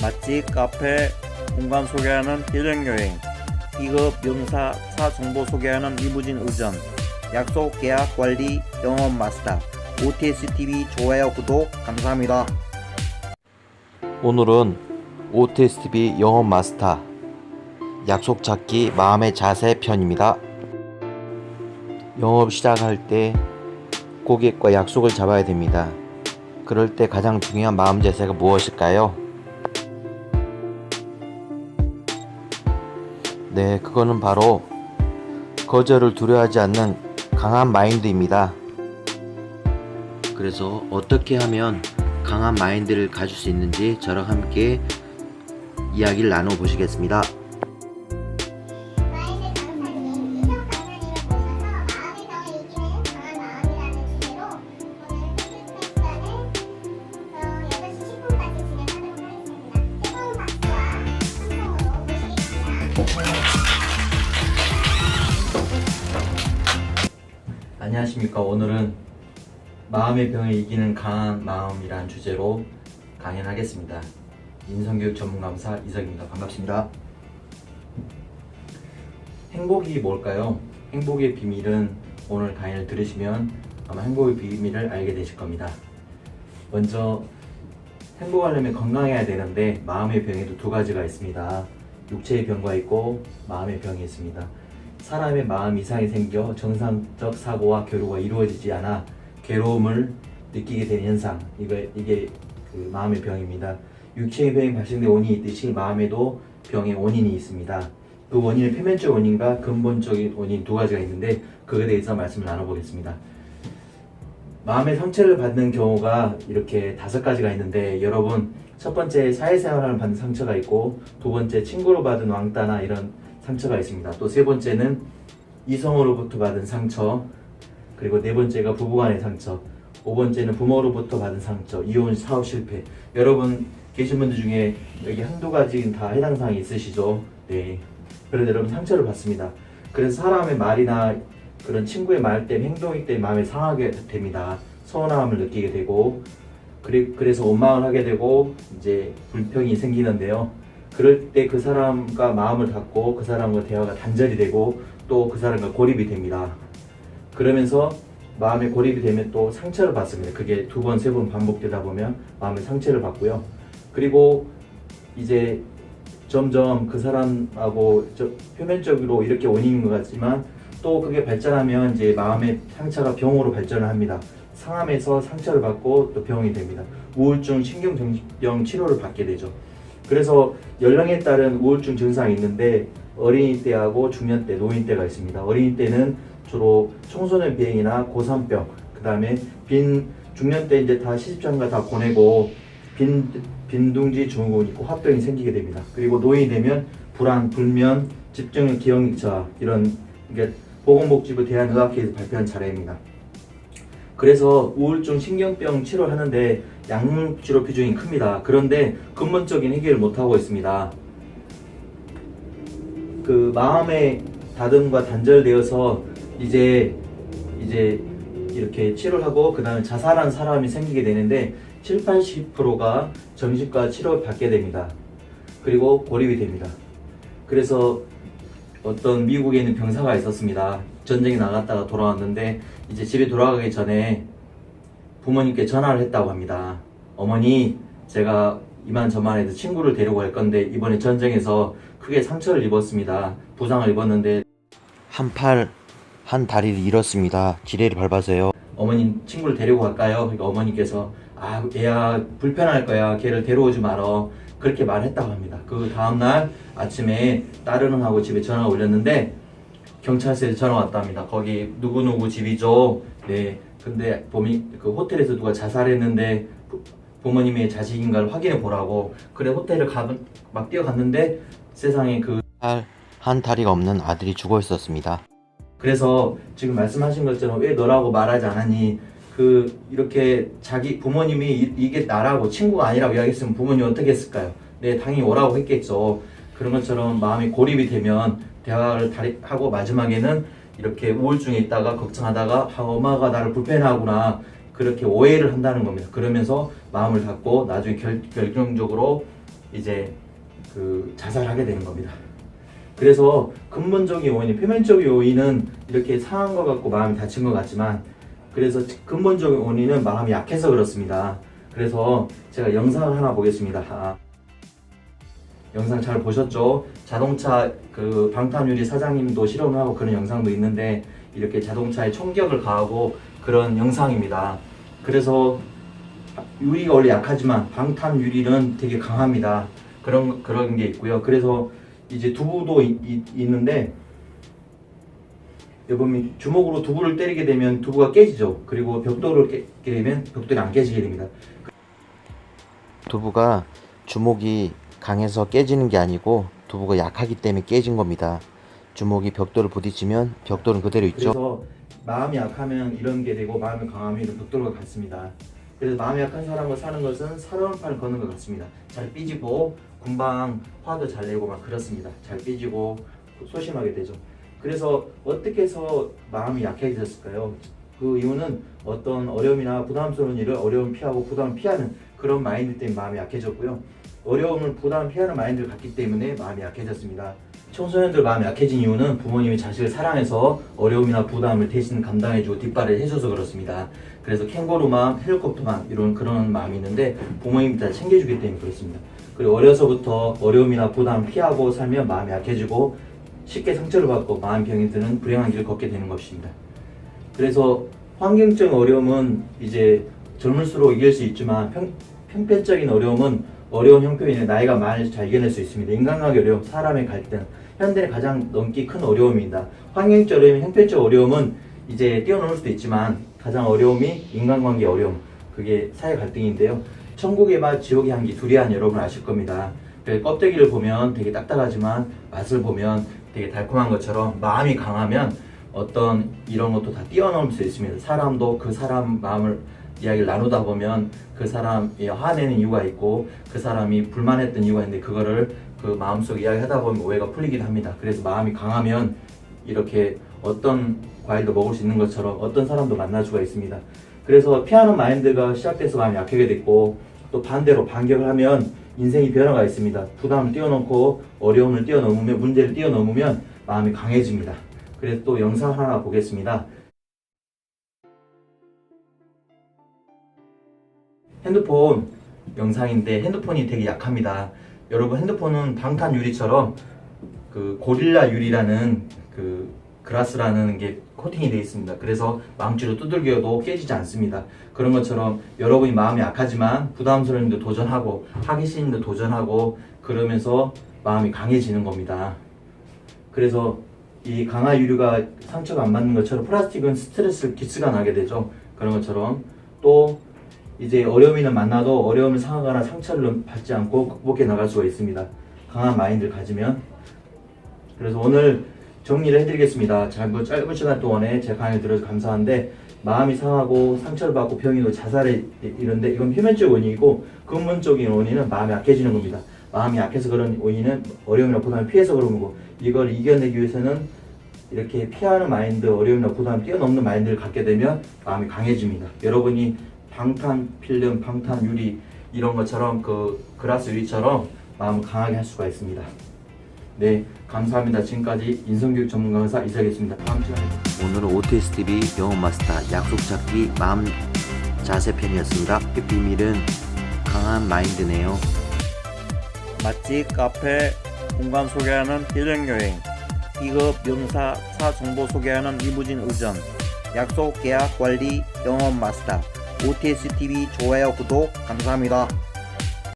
맛집, 카페, 공간 소개하는 힐링여행, 기업, 명사, 사 정보 소개하는 이무진 의전, 약속, 계약, 관리, 영업 마스터, OTSTV 좋아요, 구독 감사합니다. 오늘은 OTSTV 영업 마스터 약속 찾기 마음의 자세 편입니다. 영업 시작할 때 고객과 약속을 잡아야 됩니다. 그럴 때 가장 중요한 마음 자세가 무엇일까요? 네, 그거는 바로 거절을 두려워하지 않는 강한 마인드입니다. 그래서 어떻게 하면 강한 마인드를 가질 수 있는지 저랑 함께 이야기를 나눠보시겠습니다. 안녕하십니까. 오늘은 마음의 병을 이기는 강한 마음이란 주제로 강연하겠습니다. 인성교육 전문강사 이석입니다. 반갑습니다. 행복이 뭘까요? 행복의 비밀은 오늘 강연을 들으시면 아마 행복의 비밀을 알게 되실 겁니다. 먼저 행복하려면 건강해야 되는데 마음의 병에도 두 가지가 있습니다. 육체의 병과 있고 마음의 병이 있습니다. 사람의 마음 이상이 생겨 정상적 사고와 교류가 이루어지지 않아 괴로움을 느끼게 되는 현상, 이게 그 마음의 병입니다. 육체의 병이 발생된 원인이 있듯이 마음에도 병의 원인이 있습니다. 그 원인은 표면적 원인과 근본적인 원인 두 가지가 있는데 그에 대해서 말씀을 나눠보겠습니다. 마음의 상처를 받는 경우가 이렇게 5가지가 있는데, 여러분, 첫 번째 사회생활을 받는 상처가 있고, 두 번째 친구로 받은 왕따나 이런 상처가 있습니다. 또 세 번째는 이성으로부터 받은 상처, 그리고 네 번째가 부부간의 상처, 5번째는 부모로부터 받은 상처, 이혼, 사업 실패. 여러분 계신 분들 중에 여기 한두 가지는 다 해당 사항이 있으시죠? 네. 그래서 여러분 상처를 받습니다. 그래서 사람의 말이나 그런 친구의 말 때문에, 행동이 때문에 마음이 상하게 됩니다. 서운함을 느끼게 되고, 그래서 원망을 하게 되고 이제 불평이 생기는데요. 그럴 때 그 사람과 마음을 닫고 그 사람과 대화가 단절이 되고 또 그 사람과 고립이 됩니다. 그러면서 마음에 고립이 되면 또 상처를 받습니다. 그게 2번, 3번 반복되다 보면 마음에 상처를 받고요. 그리고 이제 점점 그 사람하고 표면적으로 이렇게 원인인 것 같지만 또 그게 발전하면 이제 마음의 상처가 병으로 발전을 합니다. 상함에서 상처를 받고 또 병이 됩니다. 우울증, 신경정신병 치료를 받게 되죠. 그래서 연령에 따른 우울증 증상이 있는데 어린이 때하고 중년 때, 노인 때가 있습니다. 어린이 때는 주로 청소년 비행이나 고산병, 그 다음에 중년 때 이제 다 시집장가 다 보내고 빈둥지 증후군이 있고 화병이 생기게 됩니다. 그리고 노인이 되면 불안, 불면, 집중력, 기억력 저하, 이런 이게 보건복지부 대한의학회에서 발표한 사례입니다. 그래서 우울증, 신경병 치료를 하는데 약물 치료 비중이 큽니다. 그런데 근본적인 해결을 못하고 있습니다. 그 마음의 다듬과 단절되어서 이제 이렇게 치료를 하고 그 다음에 자살한 사람이 생기게 되는데 70~80%가 정신과 치료를 받게 됩니다. 그리고 고립이 됩니다. 그래서 어떤 미국에 있는 병사가 있었습니다. 전쟁에 나갔다가 돌아왔는데 이제 집에 돌아가기 전에 부모님께 전화를 했다고 합니다. 어머니, 제가 이만저만해서 친구를 데리고 갈 건데 이번에 전쟁에서 크게 상처를 입었습니다. 부상을 입었는데 한 팔, 한 다리를 잃었습니다. 지뢰를 밟아서요. 어머니, 친구를 데리고 갈까요? 그러니까 어머니께서 얘야 불편할 거야. 걔를 데려오지 말어. 그렇게 말했다고 합니다. 그 다음날 아침에 따르릉하고 집에 전화가 올렸는데 경찰서에서 전화 왔답니다. 거기 누구누구 집이죠. 네. 근데 그 호텔에서 누가 자살했는데 부모님의 자식인가를 확인해 보라고. 그래 호텔을 막 뛰어갔는데 세상에 한 다리가 없는 아들이 죽어 있었습니다. 그래서 지금 말씀하신 것처럼 왜 너라고 말하지 않았니? 이렇게 자기 부모님이 이게 나라고 친구가 아니라고 이야기했으면 부모님 어떻게 했을까요? 네, 당연히 오라고 했겠죠. 그런 것처럼 마음이 고립이 되면 대화를 하고 마지막에는 이렇게 우울증에 있다가 걱정하다가 엄마가 나를 불편해하구나 그렇게 오해를 한다는 겁니다. 그러면서 마음을 닫고 나중에 결정적으로 이제 자살하게 되는 겁니다. 그래서 근본적인 요인, 표면적인 요인은 이렇게 상한 것 같고 마음이 다친 것 같지만, 그래서 근본적인 원인은 마음이 약해서 그렇습니다. 그래서 제가 영상을 하나 보겠습니다. 영상 잘 보셨죠? 자동차 방탄유리 사장님도 실험을 하고 그런 영상도 있는데, 이렇게 자동차에 총격을 가하고 그런 영상입니다. 그래서 유리가 원래 약하지만 방탄유리는 되게 강합니다. 그런 게 있고요. 그래서 이제 두부도 있는데, 여러분 주먹으로 두부를 때리게 되면 두부가 깨지죠. 그리고 벽돌을 깨게 되면 벽돌이 안 깨지게 됩니다. 두부가 주먹이 강해서 깨지는 게 아니고 두부가 약하기 때문에 깨진 겁니다. 주먹이 벽돌을 부딪히면 벽돌은 그대로 있죠. 그래서 마음이 약하면 이런 게 되고, 마음이 강하면 이런 벽돌과 같습니다. 그래서 마음이 약한 사람과 사는 것은 살아온 판을 걷는 것 같습니다. 잘 삐지고 금방 화도 잘 내고 막 그렇습니다. 잘 삐지고 소심하게 되죠. 그래서 어떻게 해서 마음이 약해졌을까요? 그 이유는 어떤 어려움이나 부담스러운 일을 어려움 피하고 부담을 피하는 그런 마인드 때문에 마음이 약해졌고요. 어려움을 부담을 피하는 마인드를 갖기 때문에 마음이 약해졌습니다. 청소년들 마음이 약해진 이유는 부모님이 자식을 사랑해서 어려움이나 부담을 대신 감당해주고 뒷발을 해줘서 그렇습니다. 그래서 캥거루 마음, 헬리콥터 마음 이런 그런 마음이 있는데 부모님이 다 챙겨주기 때문에 그렇습니다. 그리고 어려서부터 어려움이나 부담을 피하고 살면 마음이 약해지고 쉽게 상처를 받고 마음병이 드는 불행한 길을 걷게 되는 것입니다. 그래서 환경적 어려움은 이제 젊을수록 이길 수 있지만 평편적인 어려움은 어려운 형편이 나이가 많이 잘 이겨낼 수 있습니다. 인간관계 어려움, 사람의 갈등, 현대의 가장 넘기 큰 어려움입니다. 환경적 어려움, 형편적 어려움은 이제 뛰어넘을 수도 있지만 가장 어려움이 인간관계 어려움, 그게 사회 갈등인데요. 천국의 맛, 지옥의 향기, 두리안 여러분 아실 겁니다. 껍데기를 보면 되게 딱딱하지만 맛을 보면 되게 달콤한 것처럼 마음이 강하면 어떤 이런 것도 다 뛰어넘을 수 있습니다. 사람도 그 사람 마음을 이야기를 나누다 보면 그 사람이 화내는 이유가 있고 그 사람이 불만했던 이유가 있는데 그거를 그 마음속 이야기하다 보면 오해가 풀리기도 합니다. 그래서 마음이 강하면 이렇게 어떤 과일도 먹을 수 있는 것처럼 어떤 사람도 만날 수가 있습니다. 그래서 피하는 마인드가 시작돼서 마음이 약하게 됐고, 또 반대로 반격을 하면 인생이 변화가 있습니다. 부담을 뛰어넘고 어려움을 뛰어넘으면, 문제를 뛰어넘으면 마음이 강해집니다. 그래서 또 영상 하나 보겠습니다. 핸드폰 영상인데 핸드폰이 되게 약합니다. 여러분 핸드폰은 방탄 유리처럼 그 고릴라 유리라는 그 그라스라는 게 코팅이 되어 있습니다. 그래서 망치로 두들겨도 깨지지 않습니다. 그런 것처럼 여러분이 마음이 약하지만 부담스러운 일도 도전하고 하기 싫은 일도 도전하고 그러면서 마음이 강해지는 겁니다. 그래서 이 강화 유리가 상처가 안 받는 것처럼 플라스틱은 스트레스 기스가 나게 되죠. 그런 것처럼 또 이제 어려움이는 만나도 어려움을 상하거나 상처를 받지 않고 극복해 나갈 수가 있습니다. 강한 마인드를 가지면. 그래서 오늘 정리를 해드리겠습니다. 짧은 시간 동안에 제 강의를 들어서 감사한데, 마음이 상하고 상처를 받고 병이고 자살에 이런데 이건 표면적 원인이고 근본적인 원인은 마음이 약해지는 겁니다. 마음이 약해서 그런 원인은 어려움이나 부담을 피해서 그런 거고, 이걸 이겨내기 위해서는 이렇게 피하는 마인드, 어려움이나 부담을 뛰어넘는 마인드를 갖게 되면 마음이 강해집니다. 여러분이 방탄 필름, 방탄 유리 이런 것처럼 그 그라스 유리처럼 마음을 강하게 할 수가 있습니다. 네, 감사합니다. 지금까지 인성교육 전문 강사 이석이었습니다. 다음 시간에 오늘은 OTSTV 영어 마스터 약속 잡기 마음 자세 편이었습니다. 비밀은 강한 마인드네요. 맛집, 카페, 공간 소개하는 힐링 여행, 기업, 명사, 사 정보 소개하는 이무진 의전, 약속, 계약, 관리, 영업 마스터, OTSTV 좋아요, 구독 감사합니다.